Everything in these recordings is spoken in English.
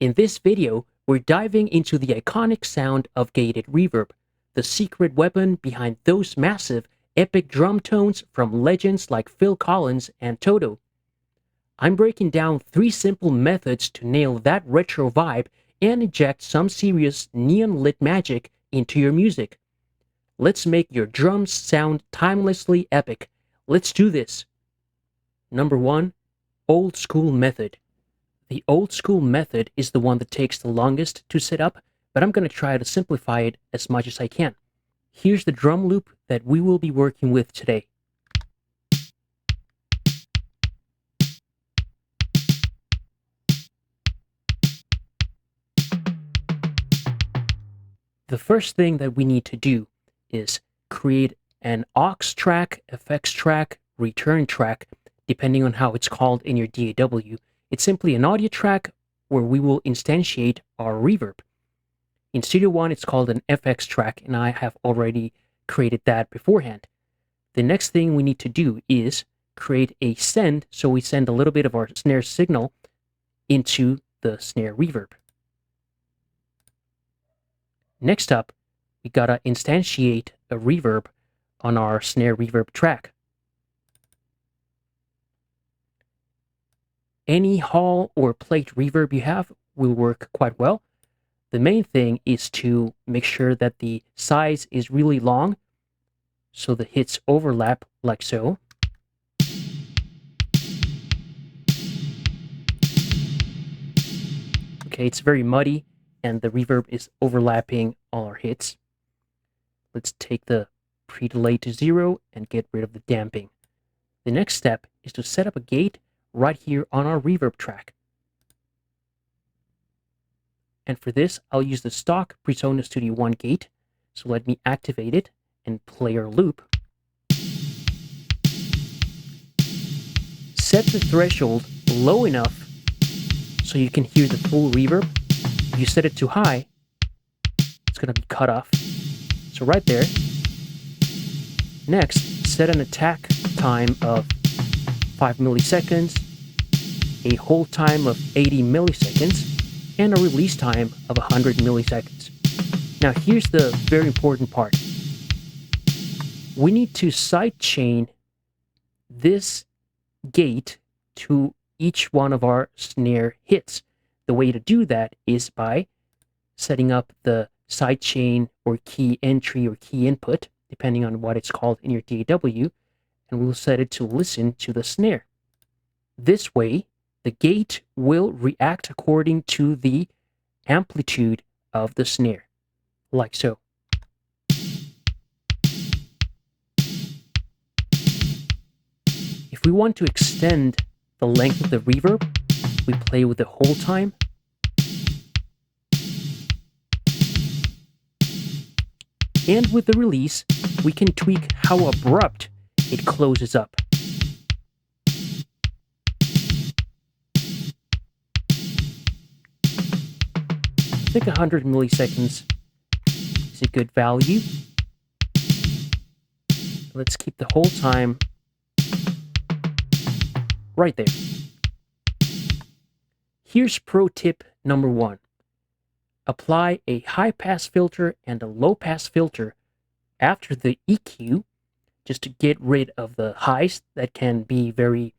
In this video, we're diving into the iconic sound of gated reverb, the secret weapon behind those massive, epic drum tones from legends like Phil Collins and Toto. I'm breaking down 3 simple methods to nail that retro vibe and inject some serious neon-lit magic into your music. Let's make your drums sound timelessly epic. Let's do this. Number 1. Old school method. The old school method is the one that takes the longest to set up, but I'm going to try to simplify it as much as I can. Here's the drum loop that we will be working with today. The first thing that we need to do is create an aux track, effects track, return track, depending on how it's called in your DAW. It's simply an audio track where we will instantiate our reverb. In Studio One, it's called an FX track, and I have already created that beforehand. The next thing we need to do is create a send, so we send a little bit of our snare signal into the snare reverb. Next up, we gotta instantiate a reverb on our snare reverb track. Any hall or plate reverb you have will work quite well. The main thing is to make sure that the size is really long, so the hits overlap like so. Okay, it's very muddy, and the reverb is overlapping all our hits. Let's take the pre-delay to 0 and get rid of the damping. The next step is to set up a gate right here on our reverb track. And for this, I'll use the stock Presonus Studio One gate. So let me activate it and play our loop. Set the threshold low enough so you can hear the full reverb. If you set it too high, it's going to be cut off. So right there. Next, set an attack time of 5 milliseconds, a hold time of 80 milliseconds, and a release time of 100 milliseconds. Now here's the very important part. We need to sidechain this gate to each one of our snare hits. The way to do that is by setting up the sidechain or key entry or key input, depending on what it's called in your DAW, and we'll set it to listen to the snare. This way, the gate will react according to the amplitude of the snare, like so. If we want to extend the length of the reverb, we play with the hold time. And with the release, we can tweak how abrupt it closes up. I think 100 milliseconds is a good value. Let's keep the hold time right there. Here's pro tip number 1. Apply a high-pass filter and a low-pass filter after the EQ, just to get rid of the highs that can be very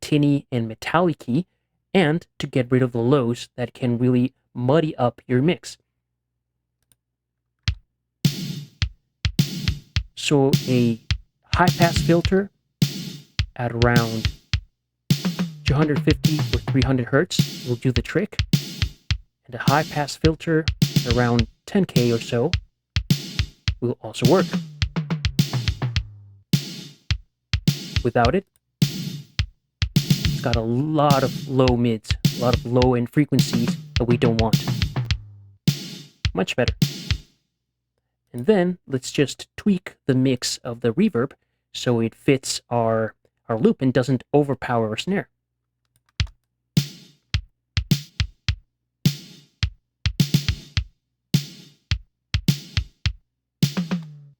tinny and metallic-y, and to get rid of the lows that can really muddy up your mix. So a high-pass filter at around 250 or 300 hertz will do the trick, and a high-pass filter around 10K or so will also work. Without it, it's got a lot of low mids, a lot of low-end frequencies that we don't want. Much better. And then let's just tweak the mix of the reverb so it fits our loop and doesn't overpower our snare.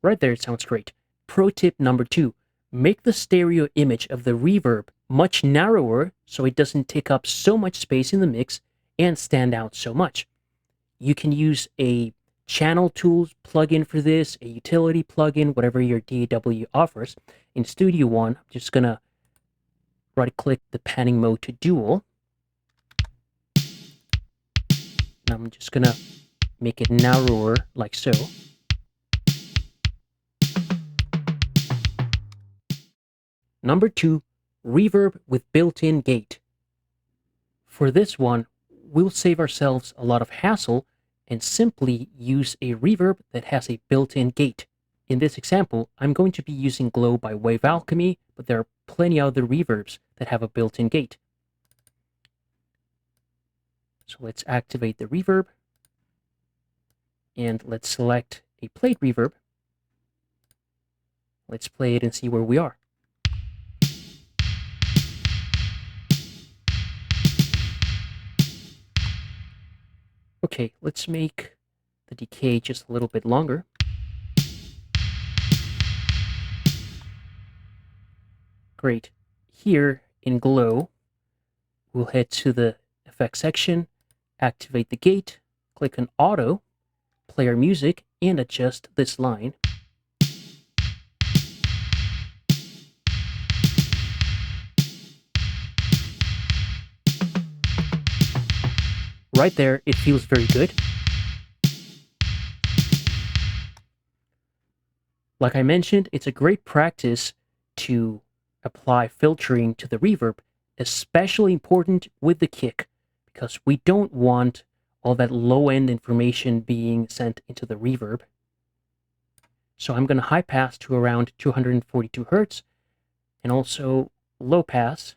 Right there, it sounds great. Pro tip number 2. Make the stereo image of the reverb much narrower so it doesn't take up so much space in the mix and stand out so much. You can use a channel tools plugin for this, a utility plugin, whatever your DAW offers. In Studio One, I'm just gonna right-click the panning mode to dual. And I'm just gonna make it narrower, like so. Number 2, reverb with built-in gate. For this one, we'll save ourselves a lot of hassle and simply use a reverb that has a built-in gate. In this example, I'm going to be using Glow by Wave Alchemy, but there are plenty of other reverbs that have a built-in gate. So let's activate the reverb, and let's select a plate reverb. Let's play it and see where we are. Okay, let's make the decay just a little bit longer. Great. Here in Glow, we'll head to the effects section, activate the gate, click on Auto, play our music, and adjust this line. Right there, it feels very good. Like I mentioned, it's a great practice to apply filtering to the reverb, especially important with the kick, because we don't want all that low-end information being sent into the reverb. So I'm going to high pass to around 242 Hertz, and also low pass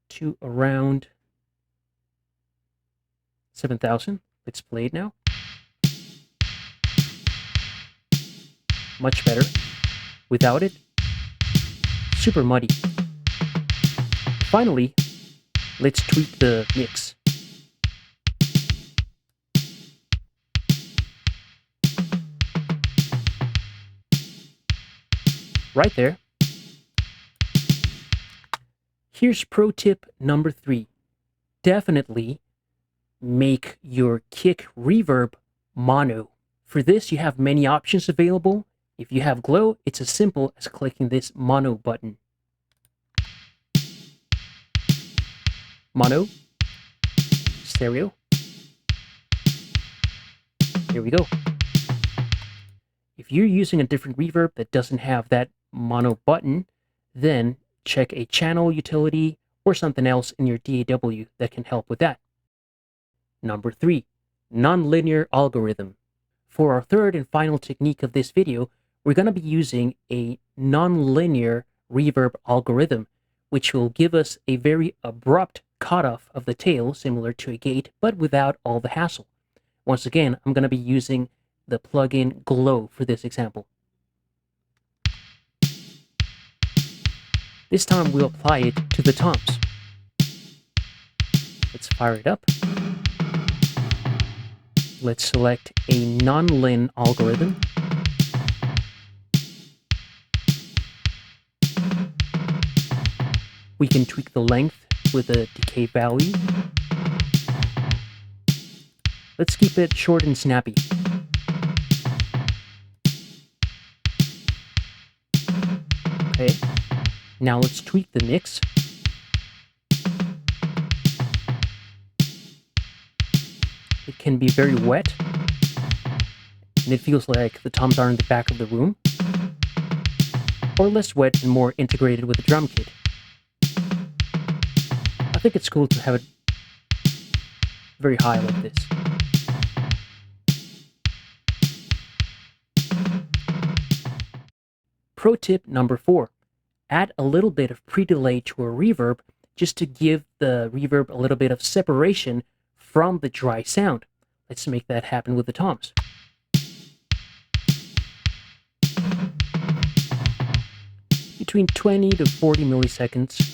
to around 7,000. Let's play it now. Much better. Without it, super muddy. Finally, let's tweak the mix. Right there. Here's pro tip number 3. Definitely make your kick reverb mono. For this, you have many options available. If you have Glow, it's as simple as clicking this mono button. Mono, stereo. Here we go. If you're using a different reverb that doesn't have that mono button, then check a channel utility or something else in your DAW that can help with that. Number 3, nonlinear algorithm. For our third and final technique of this video, we're going to be using a nonlinear reverb algorithm, which will give us a very abrupt cutoff of the tail, similar to a gate, but without all the hassle. Once again, I'm going to be using the plugin Glow for this example. This time we'll apply it to the toms. Let's fire it up. Let's select a nonlin algorithm. We can tweak the length with a decay value. Let's keep it short and snappy. Okay, now let's tweak the mix. It can be very wet, and it feels like the toms are in the back of the room, or less wet and more integrated with the drum kit. I think it's cool to have it very high like this. Pro tip number 4, add a little bit of pre-delay to a reverb just to give the reverb a little bit of separation from the dry sound. Let's make that happen with the toms. Between 20 to 40 milliseconds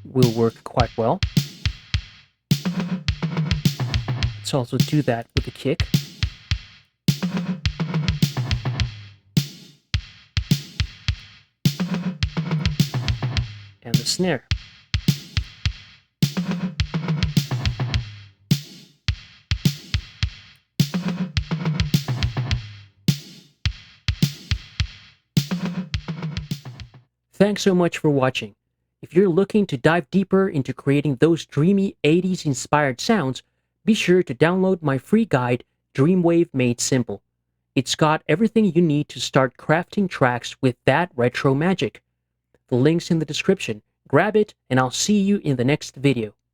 will work quite well. Let's also do that with the kick. And the snare. Thanks so much for watching. If you're looking to dive deeper into creating those dreamy 80s inspired sounds, be sure to download my free guide, Dreamwave Made Simple. It's got everything you need to start crafting tracks with that retro magic. The link's in the description. Grab it, and I'll see you in the next video.